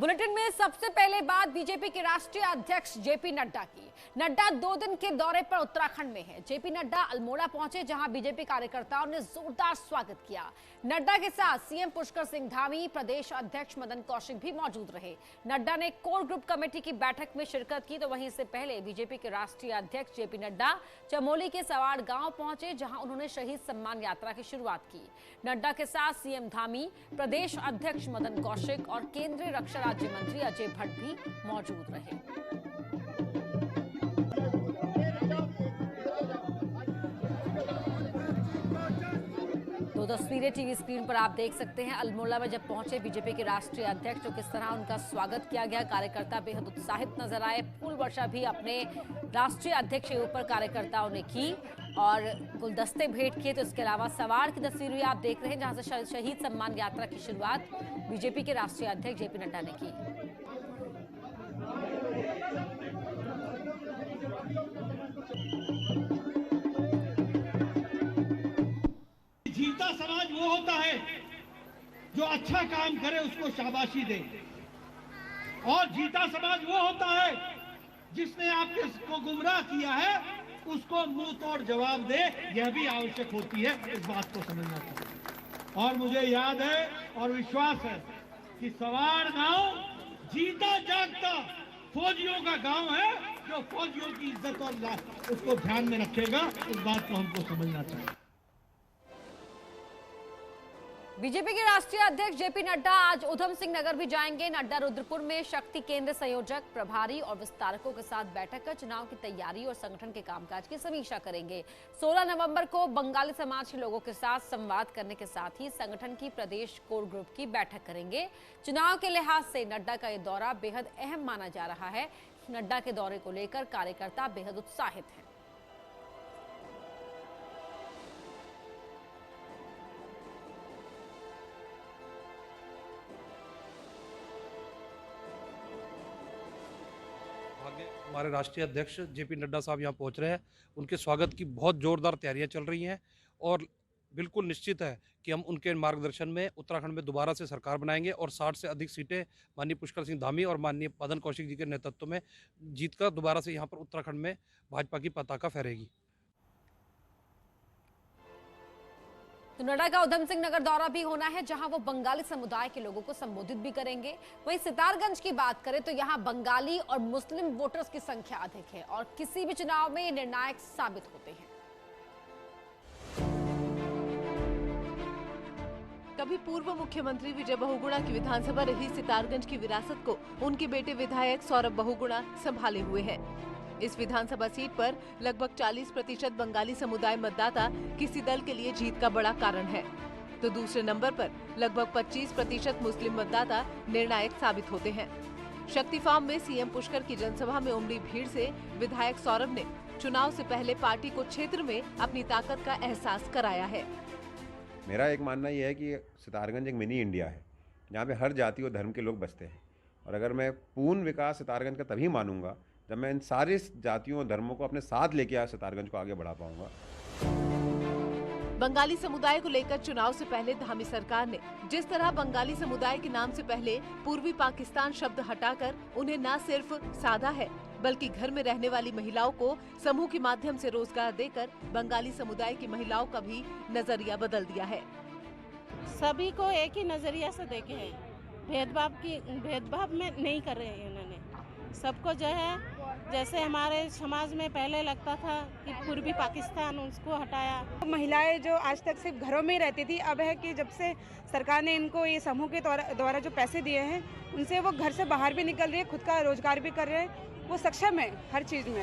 Bulletin में सबसे पहले बात बीजेपी के राष्ट्रीय अध्यक्ष जेपी नड्डा की। नड्डा 2 दिन के दौरे पर उत्तराखंड में हैं। जेपी नड्डा अल्मोड़ा पहुंचे, जहां बीजेपी कार्यकर्ताओं ने जोरदार स्वागत किया। नड्डा के साथ सीएम पुष्कर सिंह धामी, प्रदेश अध्यक्ष मदन कौशिक भी मौजूद रहे। नड्डा ने कोर ग्रुप कमेटी की बैठक में शिरकत की, तो वहीं इससे पहले बीजेपी के राष्ट्रीय अध्यक्ष जेपी नड्डा चमोली के सवाड़ गांव पहुंचे, जहां उन्होंने शहीद सम्मान यात्रा की शुरुआत की। नड्डा के साथ सीएम धामी, प्रदेश अध्यक्ष मदन कौशिक और केंद्रीय रक्षा राज्य मंत्री अजय भट्ट भी मौजूद रहे। दो तस्वीरें टीवी स्क्रीन पर आप देख सकते हैं। अल्मोड़ा में जब पहुंचे बीजेपी के राष्ट्रीय अध्यक्ष, तो किस तरह उनका स्वागत किया गया। कार्यकर्ता बेहद उत्साहित नजर आए। फूल वर्षा भी अपने राष्ट्रीय अध्यक्ष के ऊपर कार्यकर्ताओं ने की और गुलदस्ते भेंट किए। तो इसके अलावा सवार की तस्वीर भी आप देख रहे हैं, जहां से शहीद सम्मान यात्रा की शुरुआत बीजेपी के राष्ट्रीय अध्यक्ष जेपी नड्डा ने की। जीता समाज वो होता है जो अच्छा काम करे उसको शाबाशी दे, और जीता समाज वो होता है जिसने आपको गुमराह किया है उसको मुंह तोड़ जवाब दे। यह भी आवश्यक होती है, इस बात को समझना चाहिए। और मुझे याद है और विश्वास है कि सवाड़ गांव जीता जागता फौजियों का गांव है, जो फौजियों की इज्जत और उसको ध्यान में रखेगा। इस बात को हमको समझना चाहिए। बीजेपी के राष्ट्रीय अध्यक्ष जेपी नड्डा आज उधम सिंह नगर भी जाएंगे। नड्डा रुद्रपुर में शक्ति केंद्र संयोजक, प्रभारी और विस्तारकों के साथ बैठक कर चुनाव की तैयारी और संगठन के कामकाज की समीक्षा करेंगे। 16 नवंबर को बंगाली समाज के लोगों के साथ संवाद करने के साथ ही संगठन की प्रदेश कोर ग्रुप की बैठक करेंगे। चुनाव के लिहाज से नड्डा का यह दौरा बेहद अहम माना जा रहा है। नड्डा के दौरे को लेकर कार्यकर्ता बेहद उत्साहित हैं। हमारे राष्ट्रीय अध्यक्ष जेपी नड्डा साहब यहाँ पहुँच रहे हैं। उनके स्वागत की बहुत जोरदार तैयारियां चल रही हैं और बिल्कुल निश्चित है कि हम उनके मार्गदर्शन में उत्तराखंड में दोबारा से सरकार बनाएंगे और 60 से अधिक सीटें माननीय पुष्कर सिंह धामी और माननीय मदन कौशिक जी के नेतृत्व में जीतकर दोबारा से यहाँ पर उत्तराखंड में भाजपा की पताका फहरेगी। तो नड्डा का उधम सिंह नगर दौरा भी होना है, जहां वो बंगाली समुदाय के लोगों को संबोधित भी करेंगे। वहीं सितारगंज की बात करें तो यहां बंगाली और मुस्लिम वोटर्स की संख्या अधिक है और किसी भी चुनाव में ये निर्णायक साबित होते हैं। कभी पूर्व मुख्यमंत्री विजय बहुगुणा की विधानसभा रही सितारगंज की विरासत को उनके बेटे विधायक सौरभ बहुगुणा संभाले हुए हैं। इस विधानसभा सीट पर लगभग 40% बंगाली समुदाय मतदाता किसी दल के लिए जीत का बड़ा कारण है, तो दूसरे नंबर पर लगभग 25% मुस्लिम मतदाता निर्णायक साबित होते हैं। शक्ति फार्म में सीएम पुष्कर की जनसभा में उमड़ी भीड़ से विधायक सौरभ ने चुनाव से पहले पार्टी को क्षेत्र में अपनी ताकत का एहसास कराया है। मेरा एक मानना यह है कि सितारगंज एक मिनी इंडिया है, जहाँ पे हर जाति और धर्म के लोग बसते हैं, और अगर मैं पूर्ण विकास सितारगंज का तभी मानूंगा जब मैं इन सारे जातियों और धर्मों को अपने साथ लेके आ सितारगंज को आगे बढ़ा पाऊंगा। बंगाली समुदाय को लेकर चुनाव से पहले धामी सरकार ने जिस तरह बंगाली समुदाय के नाम से पहले पूर्वी पाकिस्तान शब्द हटाकर उन्हें न सिर्फ साधा है, बल्कि घर में रहने वाली महिलाओं को समूह के माध्यम से रोजगार देकर बंगाली समुदाय की महिलाओं का भी नजरिया बदल दिया है। सभी को एक ही नजरिया से देखे हैं, भेदभाव में नहीं कर रहे हैं। उन्होंने सबको जो है, जैसे हमारे समाज में पहले लगता था कि पूर्वी पाकिस्तान, उसको हटाया। महिलाएं जो आज तक सिर्फ घरों में ही रहती थी, अब है कि जब से सरकार ने इनको ये समूह के द्वारा जो पैसे दिए हैं, उनसे वो घर से बाहर भी निकल रही है, खुद का रोजगार भी कर रहे हैं, वो सक्षम है हर चीज में।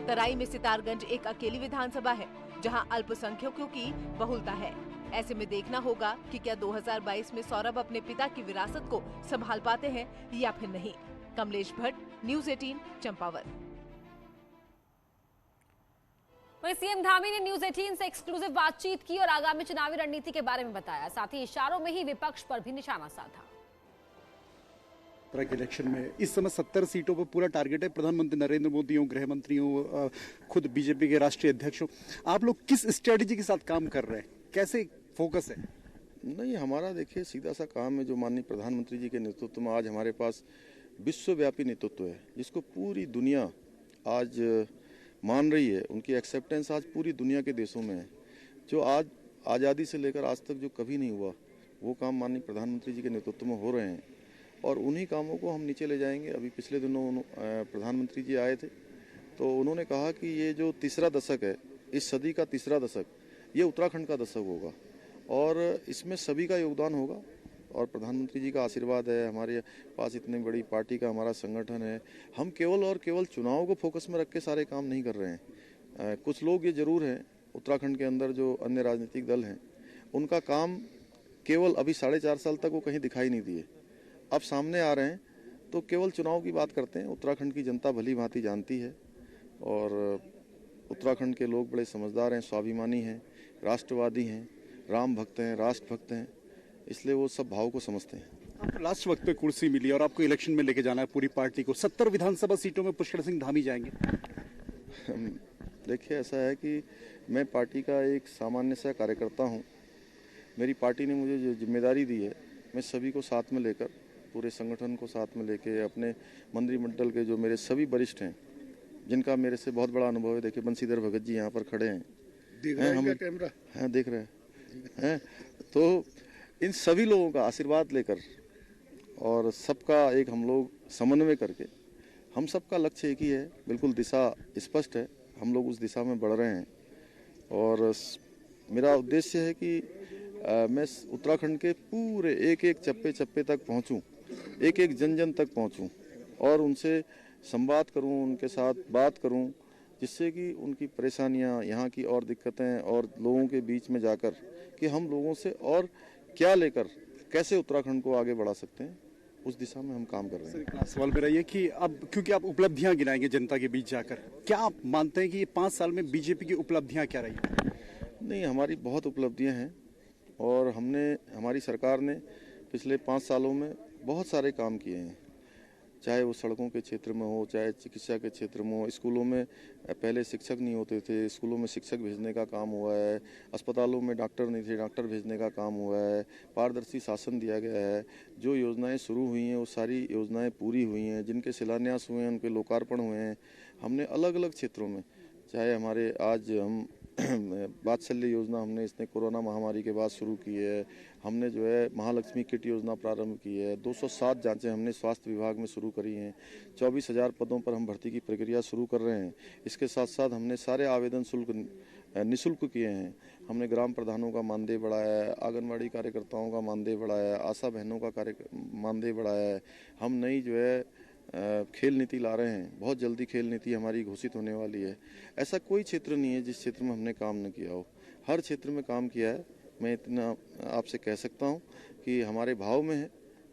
तराई में सितारगंज एक अकेली विधानसभा है जहां अल्पसंख्यकों की बहुलता है। ऐसे में देखना होगा कि क्या 2022 में सौरभ अपने पिता की विरासत को संभाल पाते हैं या फिर नहीं। कमलेश भट्ट, न्यूज़ 18, चंपावत। वहीं सीएम धामी ने न्यूज़ 18 से एक्सक्लूसिव बातचीत की और आगामी चुनावी रणनीति के बारे में बताया। साथ ही इशारों में ही विपक्ष पर भी निशाना साधा। इलेक्शन में इस समय 70 सीटों पर पूरा टारगेट है। प्रधानमंत्री नरेंद्र मोदी हो, गृह मंत्री हो, खुद बीजेपी के राष्ट्रीय अध्यक्ष हो, आप लोग किस स्ट्रेटेजी के साथ काम कर रहे हैं, कैसे फोकस है? नहीं, हमारा देखिए सीधा सा काम है, जो माननीय प्रधानमंत्री जी के नेतृत्व में आज हमारे पास विश्वव्यापी नेतृत्व है, जिसको पूरी दुनिया आज मान रही है। उनकी एक्सेप्टेंस आज पूरी दुनिया के देशों में है। जो आज आज़ादी से लेकर आज तक जो कभी नहीं हुआ, वो काम माननीय प्रधानमंत्री जी के नेतृत्व में हो रहे हैं और उन्हीं कामों को हम नीचे ले जाएंगे। अभी पिछले दिनों प्रधानमंत्री जी आए थे तो उन्होंने कहा कि ये जो तीसरा दशक है, इस सदी का तीसरा दशक, ये उत्तराखंड का दशक होगा और इसमें सभी का योगदान होगा और प्रधानमंत्री जी का आशीर्वाद है। हमारे पास इतनी बड़ी पार्टी का हमारा संगठन है। हम केवल और केवल चुनाव को फोकस में रख के सारे काम नहीं कर रहे हैं। कुछ लोग ये जरूर हैं उत्तराखंड के अंदर, जो अन्य राजनीतिक दल हैं, उनका काम केवल अभी 4.5 साल तक वो कहीं दिखाई नहीं दिए, अब सामने आ रहे हैं तो केवल चुनाव की बात करते हैं। उत्तराखंड की जनता भली भांति जानती है और उत्तराखंड के लोग बड़े समझदार हैं, स्वाभिमानी हैं, राष्ट्रवादी हैं, राम भक्त हैं, राष्ट्र भक्त हैं, इसलिए वो सब भाव को समझते हैं। आपको लास्ट वक्त पे कुर्सी मिली और आपको इलेक्शन में लेके जाना है पूरी पार्टी को। 70 विधानसभा सीटों में पुष्कर सिंह धामी जाएंगे। देखिए, ऐसा है कि मैं पार्टी का एक सामान्य सा कार्यकर्ता हूँ। मेरी पार्टी ने मुझे जो जिम्मेदारी दी है, मैं सभी को साथ में लेकर, पूरे संगठन को साथ में लेके, अपने मंत्रिमंडल के जो मेरे सभी वरिष्ठ हैं, जिनका मेरे से बहुत बड़ा अनुभव है। देखिए, बंशीधर भगत जी यहाँ पर खड़े हैं, हम कैमरा हैं, देख रहे हैं। तो इन सभी लोगों का आशीर्वाद लेकर और सबका एक हम लोग समन्वय करके, हम सबका लक्ष्य एक ही है, बिल्कुल दिशा स्पष्ट है, हम लोग उस दिशा में बढ़ रहे हैं और मेरा उद्देश्य है कि मैं उत्तराखंड के पूरे एक एक चप्पे चप्पे तक पहुंचूं, एक एक जन जन तक पहुंचूं और उनसे संवाद करूं, उनके साथ बात करूं, जिससे कि उनकी परेशानियां, यहाँ की और दिक्कतें और लोगों के बीच में जाकर कि हम लोगों से और क्या लेकर कैसे उत्तराखंड को आगे बढ़ा सकते हैं, उस दिशा में हम काम कर रहे हैं। सवाल मेरा ये कि अब क्योंकि आप उपलब्धियां गिनाएंगे जनता के बीच जाकर, क्या आप मानते हैं कि ये 5 साल में बीजेपी की उपलब्धियां क्या रही? नहीं, हमारी बहुत उपलब्धियां हैं और हमारी सरकार ने पिछले 5 सालों में बहुत सारे काम किए हैं, चाहे वो सड़कों के क्षेत्र में हो, चाहे चिकित्सा के क्षेत्र में हो। स्कूलों में पहले शिक्षक नहीं होते थे, स्कूलों में शिक्षक भेजने का काम हुआ है। अस्पतालों में डॉक्टर नहीं थे, डॉक्टर भेजने का काम हुआ है। पारदर्शी शासन दिया गया है। जो योजनाएं शुरू हुई हैं वो सारी योजनाएं पूरी हुई हैं, जिनके शिलान्यास हुए हैं उनके लोकार्पण हुए हैं। हमने अलग अलग क्षेत्रों में, चाहे हमारे आज हम वात्सल्य योजना हमने इसने कोरोना महामारी के बाद शुरू की है। हमने जो है महालक्ष्मी किट योजना प्रारंभ की है। 207 जांचें हमने स्वास्थ्य विभाग में शुरू करी हैं। 24,000 पदों पर हम भर्ती की प्रक्रिया शुरू कर रहे हैं। इसके साथ साथ हमने सारे आवेदन शुल्क निःशुल्क किए हैं। हमने ग्राम प्रधानों का मानदेय बढ़ाया है, आंगनबाड़ी कार्यकर्ताओं का मानदेय बढ़ाया है, आशा बहनों का मानदेय बढ़ाया है। हम नई जो है खेल नीति ला रहे हैं। बहुत जल्दी खेल नीति हमारी घोषित होने वाली है। ऐसा कोई क्षेत्र नहीं है जिस क्षेत्र में हमने काम न किया हो, हर क्षेत्र में काम किया है। मैं इतना आपसे कह सकता हूं कि हमारे भाव में है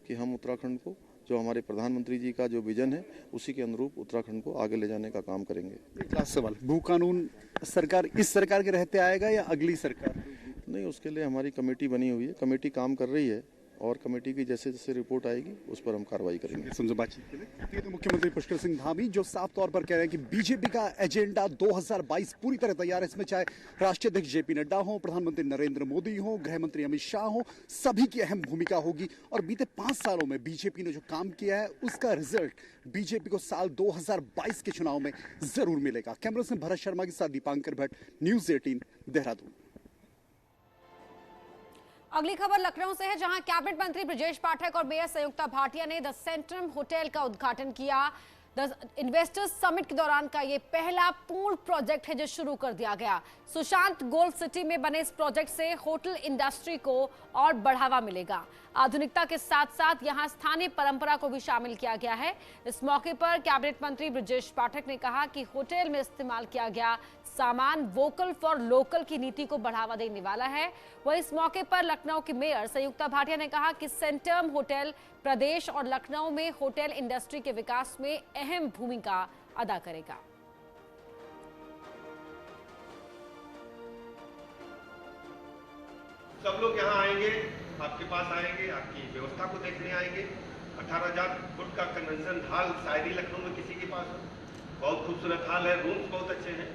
कि हम उत्तराखंड को, जो हमारे प्रधानमंत्री जी का जो विजन है, उसी के अनुरूप उत्तराखंड को आगे ले जाने का काम करेंगे। एक लास्ट सवाल, भू कानून सरकार इस सरकार के रहते आएगा या अगली सरकार? नहीं, उसके लिए हमारी कमेटी बनी हुई है, कमेटी काम कर रही है और कमेटी की जैसे जैसे रिपोर्ट आएगी उस पर हम कार्रवाई करेंगे। समझो बातचीत के लिए तो मुख्यमंत्री पुष्कर सिंह धामी जो साफ तौर पर कह रहे हैं कि बीजेपी का एजेंडा 2022 पूरी तरह तैयार है। इसमें चाहे राष्ट्रीय अध्यक्ष जेपी नड्डा हो, प्रधानमंत्री नरेंद्र मोदी हो, गृह मंत्री अमित शाह हो, सभी की अहम भूमिका होगी और बीते 5 सालों में बीजेपी ने जो काम किया है उसका रिजल्ट बीजेपी को साल 2022 के चुनाव में जरूर मिलेगा। कैमरा से भरत शर्मा के साथ दीपांकर भट्ट, न्यूज 18 देहरादून। अगली खबर लखनऊ से है, जहां कैबिनेट मंत्री ब्रजेश पाठक और मेयर संयुक्ता भाटिया ने द सेंट्रम होटल का उद्घाटन किया। द इन्वेस्टर्स समिट के दौरान का ये पहला पूर्ण प्रोजेक्ट है जो शुरू कर दिया गया। सुशांत गोल्ड सिटी में बने इस प्रोजेक्ट से होटल इंडस्ट्री को और बढ़ावा मिलेगा। आधुनिकता के साथ साथ यहां स्थानीय परंपरा को भी शामिल किया गया है। इस मौके पर कैबिनेट मंत्री ब्रजेश पाठक ने कहा कि होटल में इस्तेमाल किया गया सामान वोकल फॉर लोकल की नीति को बढ़ावा देने वाला है। वहीं इस मौके पर लखनऊ की मेयर संयुक्ता भाटिया ने कहा कि सेंट्रम होटल प्रदेश और लखनऊ में होटल इंडस्ट्री के विकास में अहम भूमिका अदा करेगा। सब लोग यहाँ आएंगे, आपके पास आएंगे, आपकी व्यवस्था को देखने आएंगे। 18,000 फुट का कन्वेंशन हॉल शायद ही लखनऊ में किसी के पास हो। बहुत खूबसूरत हॉल है, रूम्स बहुत अच्छे हैं।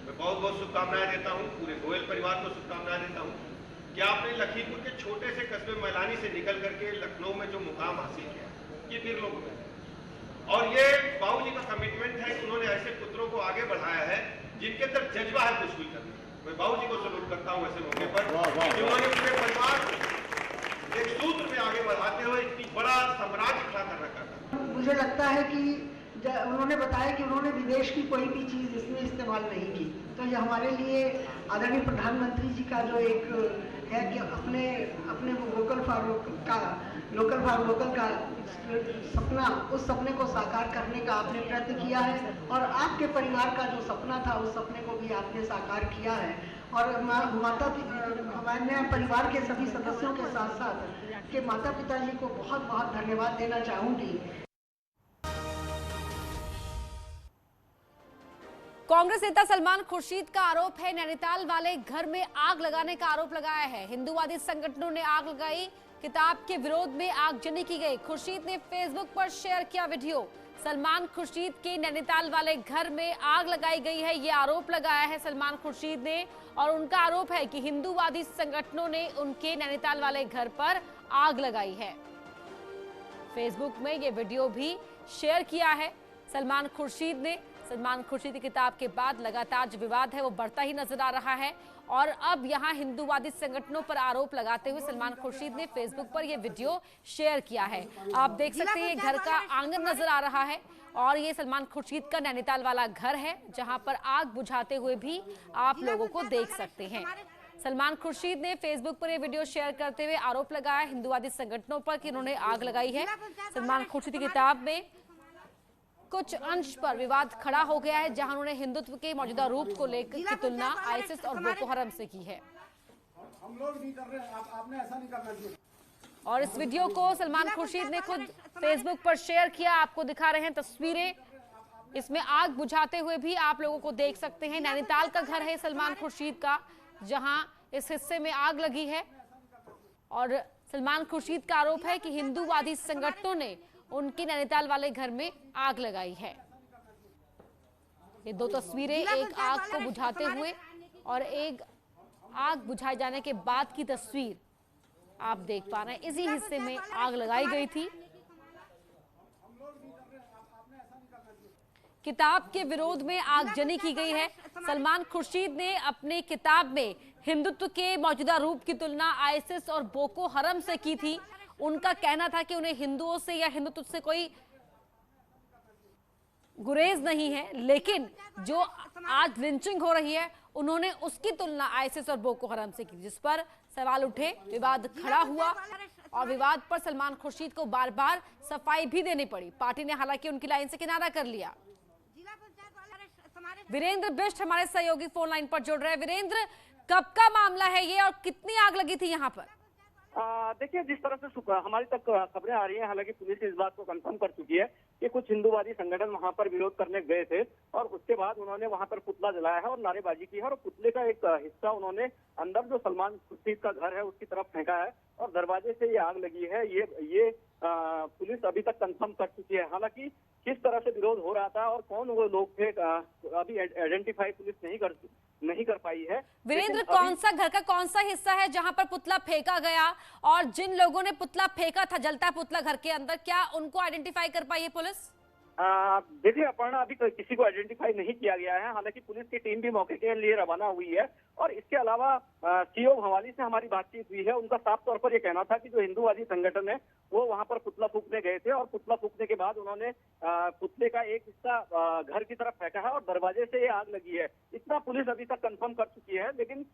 मैं बहुत बहुत शुभकामनाएं देता हूँ, पूरे गोयल परिवार को शुभकामनाएं देता हूँ। कि आपने लखीमपुर के छोटे से कस्बे मैलानी से निकल करके लखनऊ में जो मुकाम हासिल किया, ये वीर लोगों में है। और ये बाबूजी का कमिटमेंट है कि उन्होंने ऐसे पुत्रों को आगे बढ़ाया है जिनके अंदर जज्बा है कुछ भी करने। मैं बाबूजी को सलूट करता हूँ ऐसे मौके पर, जिन्होंने पूरे परिवार एक सूत्र में आगे बढ़ाते हुए इतनी बड़ा साम्राज्य खड़ा कर रखा था। मुझे लगता है कि उन्होंने बताया कि उन्होंने विदेश की कोई भी चीज इसमें इस्तेमाल नहीं की, तो ये हमारे लिए आदरणीय प्रधानमंत्री जी का जो एक है कि अपने लोकल फॉर लोकल का सपना, उस सपने को साकार करने का आपने प्रयत्न किया है और आपके परिवार का जो सपना था उस सपने को भी आपने साकार किया है। और हमारे परिवार के सभी सदस्यों के साथ साथ के माता पिता जी को बहुत बहुत धन्यवाद देना चाहूंगी। कांग्रेस नेता सलमान खुर्शीद का आरोप है नैनीताल वाले घर में आग लगाने का आरोप लगाया है। हिंदूवादी संगठनों ने आग लगाई, किताब के विरोध में आगजनी की गई। खुर्शीद ने फेसबुक पर शेयर किया वीडियो। सलमान खुर्शीद के नैनीताल वाले घर में आग लगाई गई है, ये आरोप लगाया है सलमान खुर्शीद ने और उनका आरोप है कि हिंदूवादी संगठनों ने उनके नैनीताल वाले घर पर आग लगाई है। फेसबुक में ये वीडियो भी शेयर किया है सलमान खुर्शीद ने। सलमान खुर्शीद की किताब के बाद लगातार जो विवाद है वो बढ़ता ही नजर आ रहा है और अब यहां हिंदूवादी संगठनों पर आरोप लगाते हुए सलमान खुर्शीद ने फेसबुक पर यह वीडियो शेयर किया है। आप देख सकते हैं ये घर का आंगन नजर आ रहा है और ये सलमान खुर्शीद का नैनीताल वाला घर है जहां पर आग बुझाते हुए भी आप लोगों को देख सकते हैं। सलमान खुर्शीद ने फेसबुक पर यह वीडियो शेयर करते हुए आरोप लगाया हिंदूवादी संगठनों पर कि उन्होंने आग लगाई है। सलमान खुर्शीद की किताब में कुछ अंश पर विवाद खड़ा हो गया है जहां उन्होंने हिंदुत्व के मौजूदा रूप को लेकर की तुलना आईएसआईएस और बोको हराम से की है। हम लोग नहीं कर रहे, आपने ऐसा नहीं करना चाहिए। और इस वीडियो को सलमान खुर्शीद ने खुद फेसबुक पर शेयर किया। आपको दिखा रहे हैं तस्वीरें, इसमें आग बुझाते हुए भी आप लोगों को देख सकते हैं। नैनीताल का घर है सलमान खुर्शीद का जहां इस हिस्से में आग लगी है और सलमान खुर्शीद का आरोप है कि हिंदूवादी संगठनों ने उनके नैनीताल वाले घर में आग लगाई है। ये दो तस्वीरें, एक आग को बुझाते हुए और एक आग बुझाए जाने के बाद की तस्वीर आप देख पा रहे हैं। इसी हिस्से में आग लगाई गई थी। किताब के विरोध में आगजनी की गई है। सलमान खुर्शीद ने अपनी किताब में हिंदुत्व के मौजूदा रूप की तुलना आईएसआईएस और बोको हराम से की थी। उनका कहना था कि उन्हें हिंदुओं से या हिंदुत्व से कोई गुरेज नहीं है, लेकिन जो आज लिंचिंग हो रही है उन्होंने उसकी तुलना आईएसआईएस और बोको हराम से की, जिस पर सवाल उठे, विवाद खड़ा हुआ और विवाद पर सलमान खुर्शीद को बार बार सफाई भी देनी पड़ी। पार्टी ने हालांकि उनकी लाइन से किनारा कर लिया। वीरेंद्र बिष्ट हमारे सहयोगी फोन लाइन पर जुड़ रहे हैं। वीरेंद्र, कब का मामला है ये और कितनी आग लगी थी यहाँ पर? देखिए, जिस तरह से हमारी तक खबरें आ रही हैं, हालांकि पुलिस इस बात को कंफर्म कर चुकी है कि कुछ हिंदूवादी संगठन वहां पर विरोध करने गए थे और उसके बाद उन्होंने वहां पर पुतला जलाया है और नारेबाजी की है और पुतले का एक हिस्सा उन्होंने अंदर जो सलमान खुर्शीद का घर है उसकी तरफ फेंका है और दरवाजे से ये आग लगी है। ये पुलिस अभी तक कंफर्म कर चुकी है। हालांकि किस तरह से विरोध हो रहा था और कौन वो लोग थे अभी आइडेंटिफाई पुलिस नहीं कर पाई है। वीरेंद्र, कौन सा घर का कौन सा हिस्सा है जहां पर पुतला फेंका गया और जिन लोगों ने पुतला फेंका था, जलता पुतला घर के अंदर, क्या उनको आइडेंटिफाई कर पाई है पुलिस? देखिए अपर्णा, अभी किसी को आइडेंटिफाई नहीं किया गया है। हालांकि पुलिस की टीम भी मौके के लिए रवाना हुई है और इसके अलावा सीओ भवाली से हमारी बातचीत हुई है। उनका साफ तौर पर यह कहना था कि जो हिंदूवादी संगठन है वो वहां पर पुतला फूंकने गए थे और पुतला फूंकने के बाद उन्होंने पुतले का एक हिस्सा घर की तरफ फेंका है और दरवाजे से ये आग लगी है। इतना पुलिस अभी तक कंफर्म कर चुकी है, लेकिन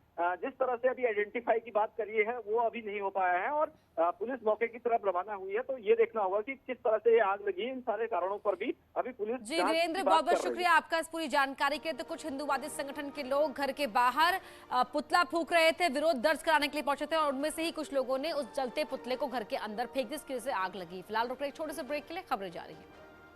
जिस तरह से अभी आइडेंटिफाई की बात करी है वो अभी नहीं हो पाया है और पुलिस मौके की तरफ रवाना हुई है। तो ये देखना होगा कि किस तरह से ये आग लगी। इन सारे कारणों पर भी अभी पुलिस। जी वीरेंद्र, बहुत बहुत शुक्रिया आपका इस पूरी जानकारी के लिए। तो कुछ हिंदूवादी संगठन के लोग घर के बाहर पुतला फूंक रहे थे, विरोध दर्ज कराने के लिए पहुंचे थे और उनमें से ही कुछ लोगों ने उस जलते पुतले को घर के अंदर फेंक दी, जिसकी वजह से आग लगी। फिलहाल रुक रहे एक छोटे से ब्रेक के लिए, खबरें जारी है।